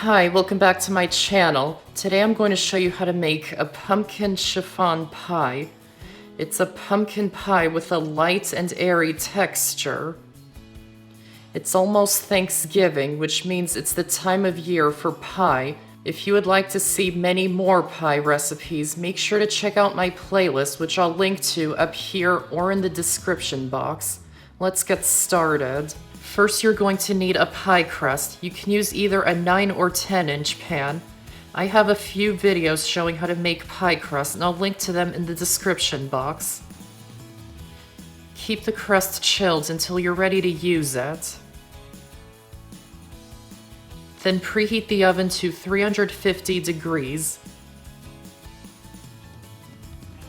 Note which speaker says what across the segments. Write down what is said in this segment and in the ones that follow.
Speaker 1: Hi, welcome back to my channel. Today I'm going to show you how to make a pumpkin chiffon pie. It's a pumpkin pie with a light and airy texture. It's almost Thanksgiving, which means it's the time of year for pie. If you would like to see many more pie recipes, make sure to check out my playlist, which I'll link to up here or in the description box. Let's get started. First, you're going to need a pie crust. You can use either a 9 or 10-inch pan. I have a few videos showing how to make pie crust, and I'll link to them in the description box. Keep the crust chilled until you're ready to use it. Then preheat the oven to 350 degrees.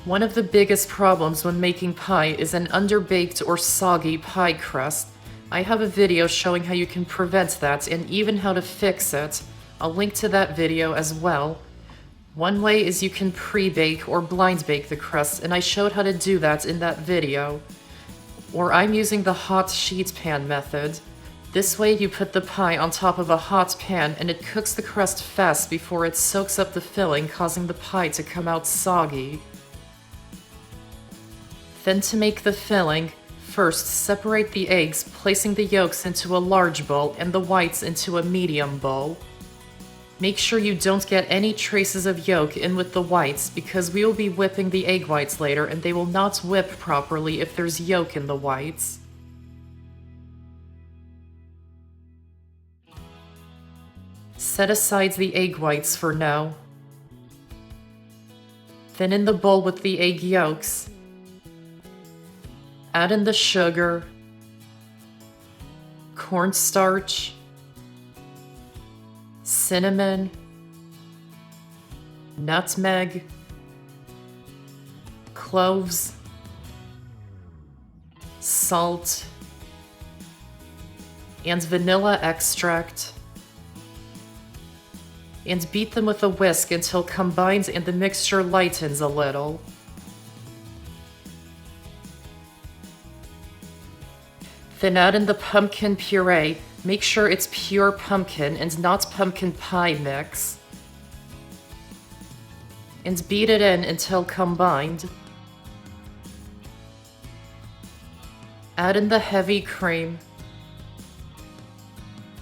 Speaker 1: One of the biggest problems when making pie is an underbaked or soggy pie crust. I have a video showing how you can prevent that and even how to fix it. I'll link to that video as well. One way is you can pre-bake or blind bake the crust, and I showed how to do that in that video. Or I'm using the hot sheet pan method. This way you put the pie on top of a hot pan and it cooks the crust fast before it soaks up the filling, causing the pie to come out soggy. Then to make the filling, first, separate the eggs, placing the yolks into a large bowl and the whites into a medium bowl. Make sure you don't get any traces of yolk in with the whites, because we will be whipping the egg whites later and they will not whip properly if there's yolk in the whites. Set aside the egg whites for now. Then in the bowl with the egg yolks, add in the sugar, cornstarch, cinnamon, nutmeg, cloves, salt, and vanilla extract, and beat them with a whisk until combined and the mixture lightens a little. Then add in the pumpkin puree. Make sure it's pure pumpkin and not pumpkin pie mix. And beat it in until combined. Add in the heavy cream.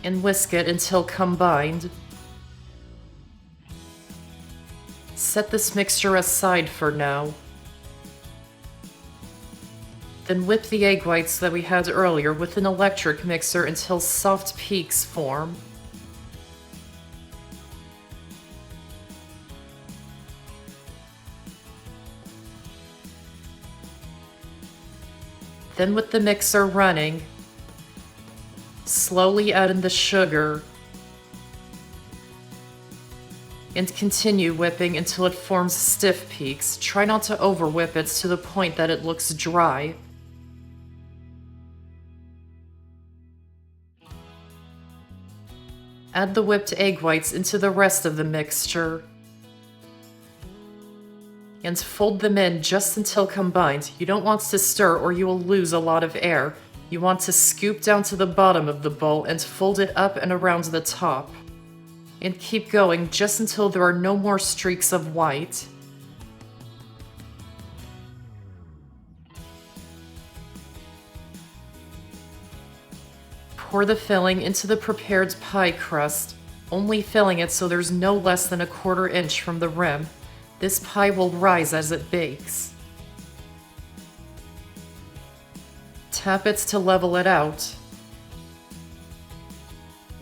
Speaker 1: And whisk it until combined. Set this mixture aside for now. Then whip the egg whites that we had earlier with an electric mixer until soft peaks form. Then with the mixer running, slowly add in the sugar and continue whipping until it forms stiff peaks. Try not to over whip it to the point that it looks dry. Add the whipped egg whites into the rest of the mixture and fold them in just until combined. You don't want to stir or you will lose a lot of air. You want to scoop down to the bottom of the bowl and fold it up and around the top. And keep going just until there are no more streaks of white. Pour the filling into the prepared pie crust, only filling it so there's no less than 1/4 inch from the rim. This pie will rise as it bakes. Tap it to level it out.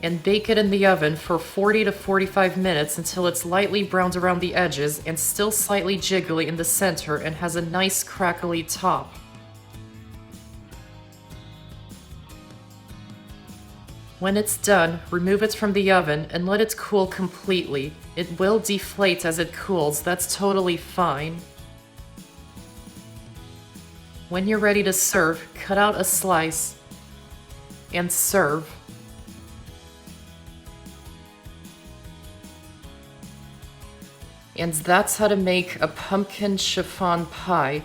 Speaker 1: And bake it in the oven for 40 to 45 minutes until it's lightly browned around the edges and still slightly jiggly in the center and has a nice crackly top. When it's done, remove it from the oven and let it cool completely. It will deflate as it cools, that's totally fine. When you're ready to serve, cut out a slice and serve. And that's how to make a pumpkin chiffon pie.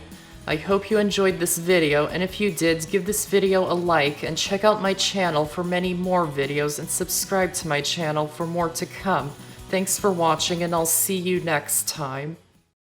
Speaker 1: I hope you enjoyed this video, and if you did, give this video a like and check out my channel for many more videos and subscribe to my channel for more to come. Thanks for watching, and I'll see you next time.